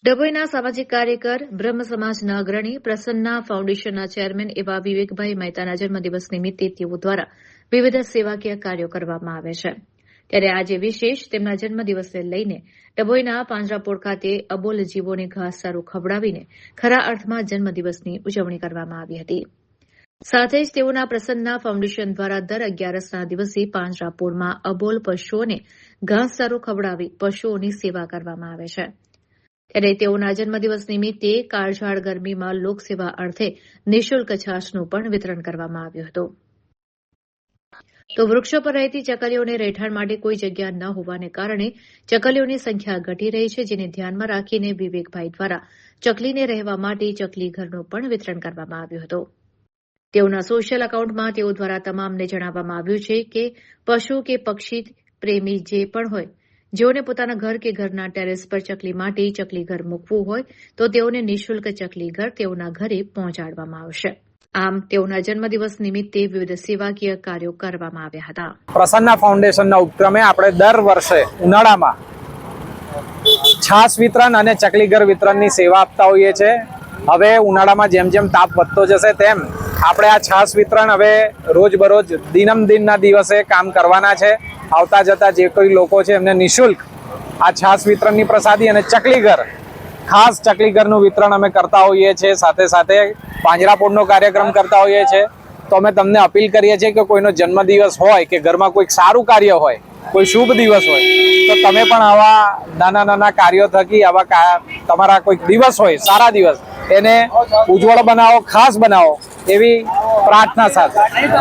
ડભોઈના સામાજિક કાર્યકર બ્રહ્મ સમાજના અગ્રણી પ્રસન્ના ફાઉન્ડેશનના ચેરમેન એવા વિવેકભાઈ મહેતાના જન્મદિવસ નિમિત્તે તેઓ દ્વારા વિવિધ સેવાકીય કાર્યો કરવામાં આવે છે ત્યારે આજે વિશેષ તેમના જન્મદિવસને લઈને ડભોઈના પાંજરાપોળ ખાતે અબોલ જીવોને ઘાસચારો ખવડાવીને ખરા અર્થમાં જન્મદિવસની ઉજવણી કરવામાં આવી હતી। સાથે જ તેઓના પ્રસન્ના ફાઉન્ડેશન દ્વારા દર 11ના દિવસે પાંજરાપોળમાં અબોલ પશુઓને ઘાસચારો ખવડાવી પશુઓની સેવા કરવામાં આવે છે ત્યારે તેઓના જન્મદિવસ નિમિત્તે કાળઝાળ ગરમીમાં લોકસેવા અર્થે નિઃશુલ્ક છાશનું પણ વિતરણ કરવામાં આવ્યું હતું। તો વૃક્ષો પર રહેતી ચકલીઓને રહેઠાણ માટે કોઈ જગ્યા ન હોવાને કારણે ચકલીઓની સંખ્યા ઘટી રહી છે, જેને ધ્યાનમાં રાખીને વિવેકભાઈ દ્વારા ચકલીને રહેવા માટે ચકલી ઘરનું પણ વિતરણ કરવામાં આવ્યું હતું। તેઓના સોશિયલ એકાઉન્ટમાં તેઓ દ્વારા તમામને જણાવવામાં આવ્યું છે કે પશુ કે પક્ષી પ્રેમી જે પણ હોય જેઓને પોતાના ઘર કે ઘરના ટેરેસ પર ચકલી માટે ચકલી ઘર મૂકવું હોય તો તેઓને નિઃશુલ્ક ચકલી ઘર તેઓના ઘરે પહોંચાડવામાં આવશે। આમ તેઓના જન્મદિવસ નિમિત્તે વિવિધ સેવાકીય કાર્યો કરવામાં આવ્યા હતા। પ્રસન્ના ફાઉન્ડેશનના ઉપક્રમે આપણે દર વર્ષે ઉનાળામાં છાશ વિતરણ અને ચકલી ઘર વિતરણની સેવા આપતા હોઈએ છીએ। હવે ઉનાળામાં જેમ જેમ તાપ વધતો જશે તેમ આપણે આ છાશ વિતરણ હવે રોજબરોજ દિનમદિનના દિવસે કામ કરવાના છે। આવતા જતા જે કોઈ લોકો છે એમને નિઃશુલ્ક આ છાશ વિતરણની પ્રસાદી અને ચકલી ઘર, ખાસ ચકલી ઘરનું વિતરણ અમે કરતા હોઈએ છીએ। સાથે સાથે પાંજરાપોળનો કાર્યક્રમ કરતા હોઈએ છીએ। તો અમે તમને અપીલ કરીએ છીએ કે કોઈનો જન્મદિવસ હોય કે ઘરમાં કોઈક સારું કાર્ય હોય, કોઈ શુભ દિવસ હોય તો તમે પણ આવા નાના નાના કાર્યો થકી આવા તમારા કોઈક દિવસ હોય, સારા દિવસ, એને ઉજ્જવળ બનાવો, ખાસ બનાવો એવી પ્રાર્થના સાથે।